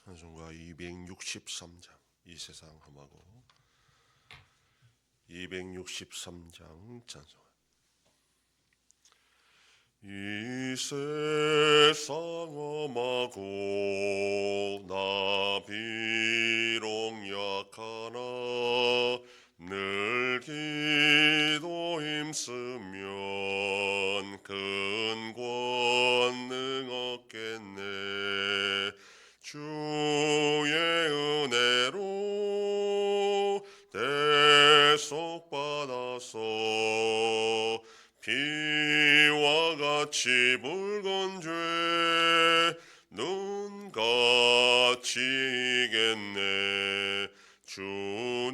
찬송가 263장 이 세상 험하고 263장 찬송가. 이 세상 험하고 나 비록 약하나 늘 기도 힘쓰면 큰 권능 얻겠네. 주의 은혜로 대속받아서 피와 같이 붉은 죄 눈같이 이겠네. 주님의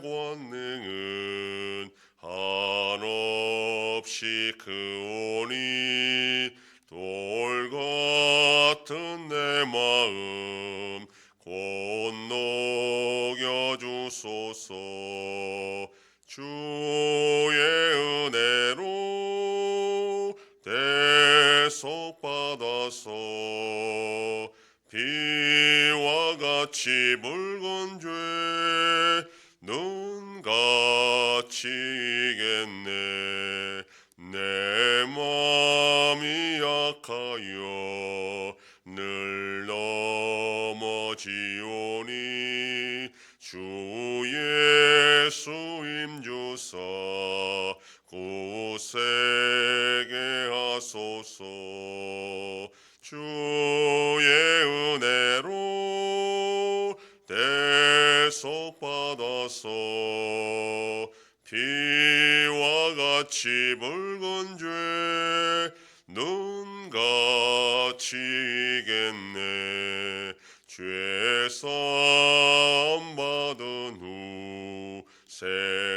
권능은 한없이 크오니 돌 같은 내 마음 곧 녹여주소서. 주의 은혜로 대속받아서 피와 같이 붉은 죄 눈같이 이겠네. 내 마음이 약하여 늘 넘어지오니 주 예수 힘주사 굳세게 하소서. 주의 은혜로 대속받아서 피와 같이 붉은 죄 눈같이 이겠네. 죄사함 받은 후 새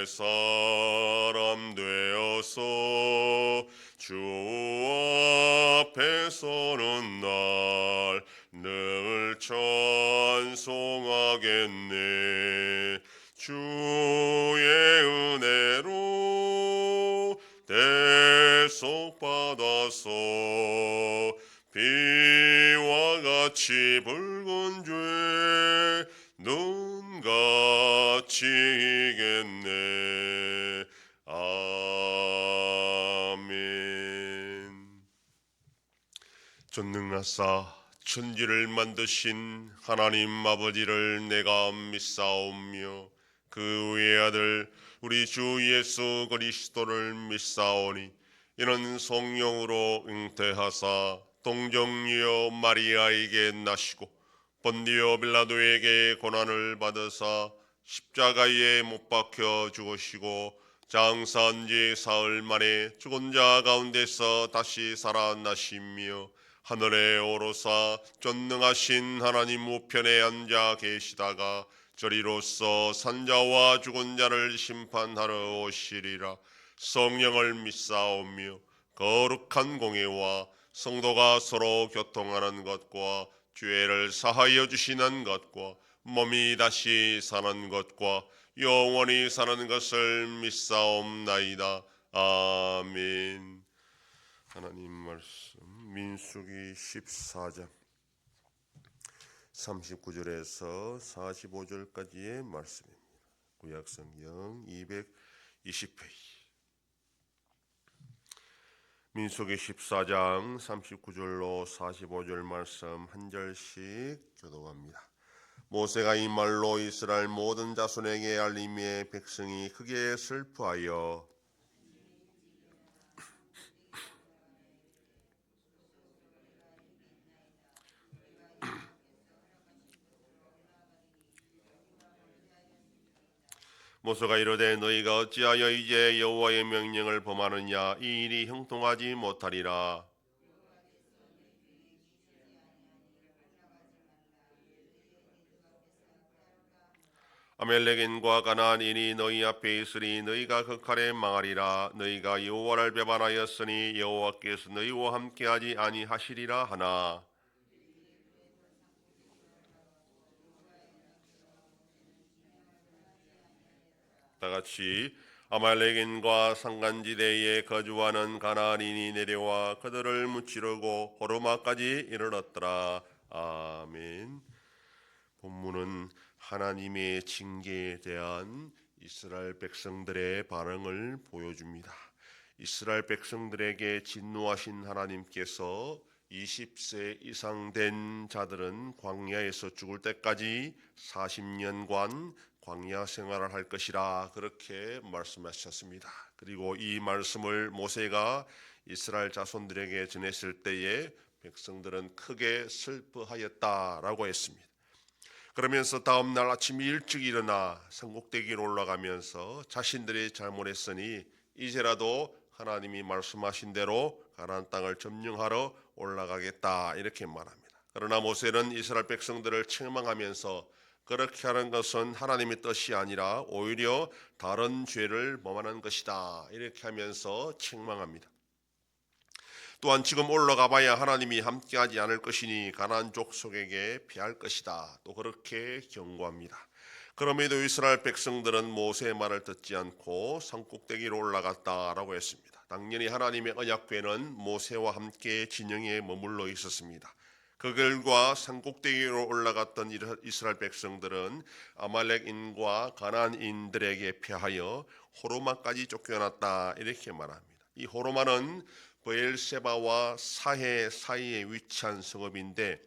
사람 되어서 주 앞에 서는 날 늘 찬송하겠네. 주의 은혜로 대속받아서 피와 같이 붉은 죄 눈같이 이겠네. 아멘. 전능하사 천지를 만드신 하나님 아버지를 내가 믿사오며 그 외아들 우리 주 예수 그리스도를 믿사오니 이는 성령으로 잉태하사 동정녀 마리아에게 나시고 본디오 빌라도에게 고난을 받으사 십자가에 못 박혀 죽으시고 장사한 지 사흘 만에 죽은 자 가운데서 다시 살아나시며 하늘에 오르사 전능하신 하나님 우편에 앉아 계시다가 저리로서 산자와 죽은 자를 심판하러 오시리라. 성령을 믿사오며 거룩한 공예와 성도가 서로 교통하는 것과 죄를 사하여 주시는 것과 몸이 다시 사는 것과 영원히 사는 것을 믿사옵나이다. 아멘. 하나님 말씀 민수기 14장 39절에서 45절까지의 말씀입니다. 구약성경 220페이지. 민수기 14장 39절로 45절 말씀 한 절씩 교독합니다. 모세가 이 말로 이스라엘 모든 자손에게 알림에 백성이 크게 슬퍼하여 모세가 이르되 너희가 어찌하여 이제 여호와의 명령을 범하느냐. 이 일이 형통하지 못하리라. 아멜렉인과 가나안인이 너희 앞에 있으니 너희가 그 칼에 망하리라. 너희가 여호와를 배반하였으니 여호와께서 너희와 함께하지 아니하시리라 하나. 다같이 아말렉인과 산간지대에 거주하는 가나안인이 내려와 그들을 무찌르고 호르마까지 이르렀더라. 아멘. 아멘. 본문은 하나님의 징계에 대한 이스라엘 백성들의 반응을 보여줍니다. 이스라엘 백성들에게 진노하신 하나님께서 20세 이상 된 자들은 광야에서 죽을 때까지 40년간 광야 생활을 할 것이라 그렇게 말씀하셨습니다. 그리고 이 말씀을 모세가 이스라엘 자손들에게 전했을 때에 백성들은 크게 슬퍼하였다라고 했습니다. 그러면서 다음 날 아침 일찍 일어나 산꼭대기로 올라가면서 자신들이 잘못했으니 이제라도 하나님이 말씀하신 대로 가나안 땅을 점령하러 올라가겠다 이렇게 말합니다. 그러나 모세는 이스라엘 백성들을 책망하면서 그렇게 하는 것은 하나님의 뜻이 아니라 오히려 다른 죄를 범하는 것이다 이렇게 하면서 책망합니다. 또한 지금 올라가 봐야 하나님이 함께하지 않을 것이니 가나안 족속에게 피할 것이다 또 그렇게 경고합니다. 그럼에도 이스라엘 백성들은 모세의 말을 듣지 않고 산꼭대기로 올라갔다라고 했습니다. 당연히 하나님의 언약궤는 모세와 함께 진영에 머물러 있었습니다. 그 결과 산꼭대기로 올라갔던 이스라엘 백성들은 아말렉인과 가나안인들에게 패하여 호르마까지 쫓겨났다 이렇게 말합니다. 이 호르마는 브엘세바와 사해 사이에 위치한 성읍인데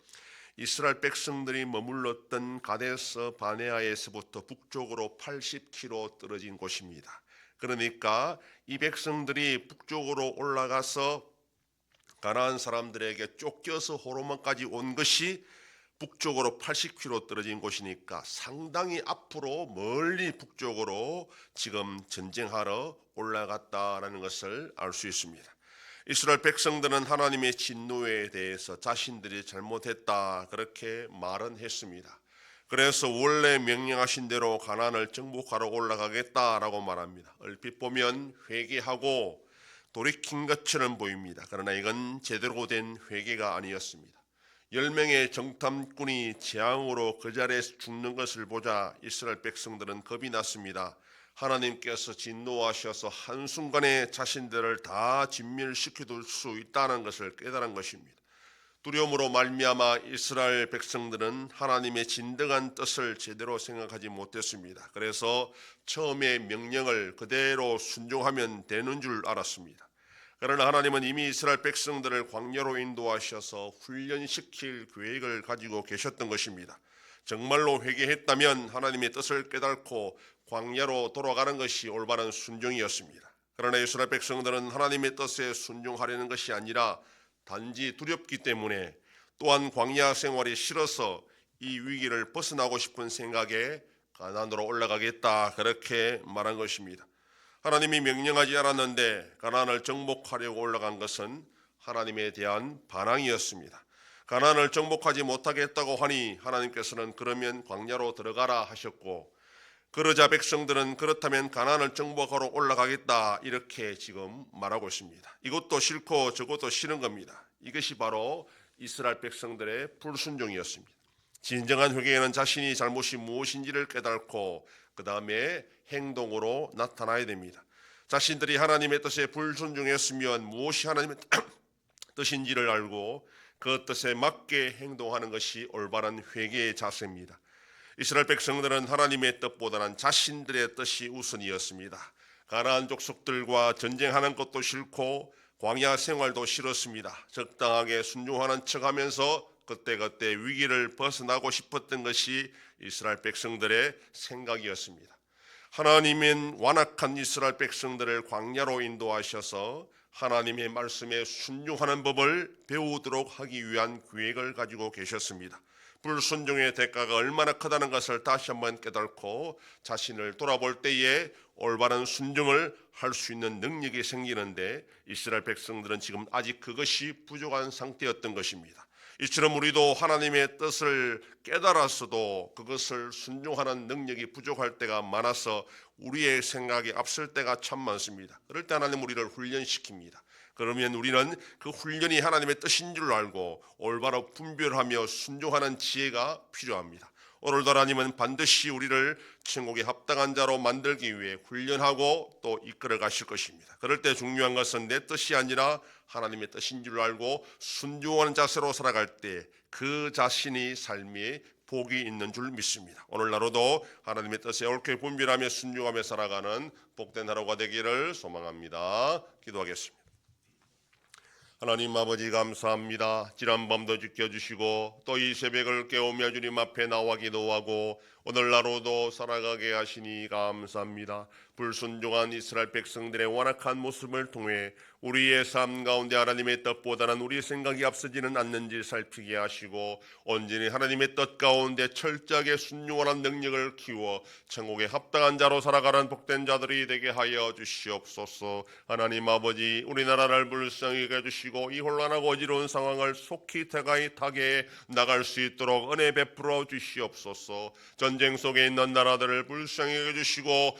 이스라엘 백성들이 머물렀던 가데스 바네아에서부터 북쪽으로 80km 떨어진 곳입니다. 그러니까 이 백성들이 북쪽으로 올라가서 가나안 사람들에게 쫓겨서 호르몬까지 온 것이 북쪽으로 80km 떨어진 곳이니까 상당히 앞으로 멀리 북쪽으로 지금 전쟁하러 올라갔다라는 것을 알 수 있습니다. 이스라엘 백성들은 하나님의 진노에 대해서 자신들이 잘못했다 그렇게 말은 했습니다. 그래서 원래 명령하신 대로 가나안을 정복하러 올라가겠다라고 말합니다. 얼핏 보면 회개하고 돌이킨 것처럼 보입니다. 그러나 이건 제대로 된 회개가 아니었습니다. 10명의 정탐꾼이 재앙으로 그 자리에서 죽는 것을 보자 이스라엘 백성들은 겁이 났습니다. 하나님께서 진노하셔서 한순간에 자신들을 다 진멸시켜둘 수 있다는 것을 깨달은 것입니다. 두려움으로 말미암아 이스라엘 백성들은 하나님의 진정한 뜻을 제대로 생각하지 못했습니다. 그래서 처음에 명령을 그대로 순종하면 되는 줄 알았습니다. 그러나 하나님은 이미 이스라엘 백성들을 광야로 인도하셔서 훈련시킬 계획을 가지고 계셨던 것입니다. 정말로 회개했다면 하나님의 뜻을 깨닫고 광야로 돌아가는 것이 올바른 순종이었습니다. 그러나 이스라엘 백성들은 하나님의 뜻에 순종하려는 것이 아니라 단지 두렵기 때문에 또한 광야 생활이 싫어서 이 위기를 벗어나고 싶은 생각에 가나안으로 올라가겠다 그렇게 말한 것입니다. 하나님이 명령하지 않았는데 가나안을 정복하려고 올라간 것은 하나님에 대한 반항이었습니다. 가나안을 정복하지 못하겠다고 하니 하나님께서는 그러면 광야로 들어가라 하셨고 그러자 백성들은 그렇다면 가나안을 정복하러 올라가겠다 이렇게 지금 말하고 있습니다. 이것도 싫고 저것도 싫은 겁니다. 이것이 바로 이스라엘 백성들의 불순종이었습니다. 진정한 회개에는 자신이 잘못이 무엇인지를 깨닫고 그 다음에 행동으로 나타나야 됩니다. 자신들이 하나님의 뜻에 불순종했으면 무엇이 하나님의 뜻인지를 알고 그 뜻에 맞게 행동하는 것이 올바른 회개의 자세입니다. 이스라엘 백성들은 하나님의 뜻보다는 자신들의 뜻이 우선이었습니다. 가나안 족속들과 전쟁하는 것도 싫고 광야 생활도 싫었습니다. 적당하게 순종하는 척하면서 그때그때 위기를 벗어나고 싶었던 것이 이스라엘 백성들의 생각이었습니다. 하나님은 완악한 이스라엘 백성들을 광야로 인도하셔서 하나님의 말씀에 순종하는 법을 배우도록 하기 위한 계획을 가지고 계셨습니다. 불순종의 대가가 얼마나 크다는 것을 다시 한번 깨닫고 자신을 돌아볼 때에 올바른 순종을 할 수 있는 능력이 생기는데 이스라엘 백성들은 지금 아직 그것이 부족한 상태였던 것입니다. 이처럼 우리도 하나님의 뜻을 깨달았어도 그것을 순종하는 능력이 부족할 때가 많아서 우리의 생각이 앞설 때가 참 많습니다. 그럴 때 하나님 우리를 훈련시킵니다. 그러면 우리는 그 훈련이 하나님의 뜻인 줄 알고 올바로 분별하며 순종하는 지혜가 필요합니다. 오늘도 하나님은 반드시 우리를 천국에 합당한 자로 만들기 위해 훈련하고 또 이끌어 가실 것입니다. 그럴 때 중요한 것은 내 뜻이 아니라 하나님의 뜻인 줄 알고 순종하는 자세로 살아갈 때 그 자신이 삶에 복이 있는 줄 믿습니다. 오늘 하루도 하나님의 뜻에 옳게 분별하며 순종하며 살아가는 복된 하루가 되기를 소망합니다. 기도하겠습니다. 하나님 아버지 감사합니다. 지난 밤도 지켜주시고 또 이 새벽을 깨우며 주님 앞에 나와 기도하고 오늘 하루도 살아가게 하시니 감사합니다. 불순종한 이스라엘 백성들의 완악한 모습을 통해 우리의 삶 가운데 하나님의 뜻보다는 우리의 생각이 앞서지는 않는지 살피게 하시고 온전히 하나님의 뜻 가운데 철저하게 순종하는 능력을 키워 천국에 합당한 자로 살아가는 복된 자들이 되게 하여 주시옵소서. 하나님 아버지, 우리나라를 불쌍히 해주시고 이 혼란하고 어지러운 상황을 속히 타게 나갈 수 있도록 은혜 베풀어 주시옵소서. 전쟁 속에 있는 나라들을 불쌍히 해주시고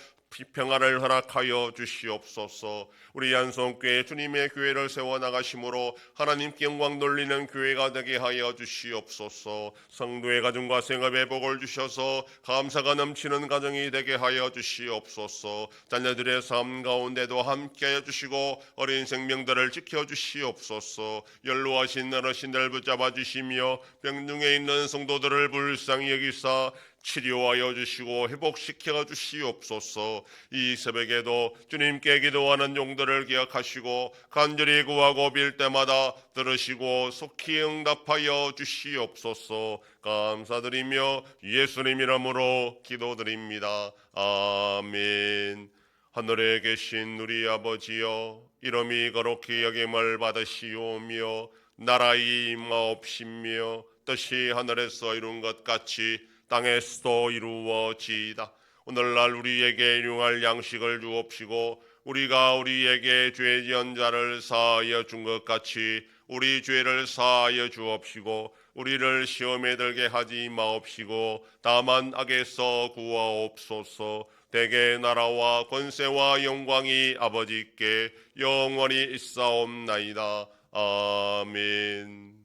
평화를 허락하여 주시옵소서. 우리 yan성교회 주님의 교회를 세워나가심으로 하나님께 영광 돌리는 교회가 되게 하여 주시옵소서. 성도의 가정과 생업에 복을 주셔서 감사가 넘치는 가정이 되게 하여 주시옵소서. 자녀들의 삶 가운데도 함께하여 주시고 어린 생명들을 지켜주시옵소서. 연로하신 어르신들 붙잡아 주시며 병중에 있는 성도들을 불쌍히 여기사 치료하여 주시고 회복시켜 주시옵소서. 이 새벽에도 주님께 기도하는 용들을 기억하시고 간절히 구하고 빌 때마다 들으시고 속히 응답하여 주시옵소서. 감사드리며 예수님 이름으로 기도드립니다. 아멘. 하늘에 계신 우리 아버지여, 이름이 거룩히 여김을 받으시오며 나라의 임하옵시며 뜻이 하늘에서 이룬 것 같이 땅에서도 이루어지이다. 오늘날 우리에게 일용할 양식을 주옵시고 우리가 우리에게 죄 지은 자를 사하여 준 것 같이 우리 죄를 사하여 주옵시고 우리를 시험에 들게 하지 마옵시고 다만 악에서 구하옵소서. 대개 나라와 권세와 영광이 아버지께 영원히 있사옵나이다. 아멘.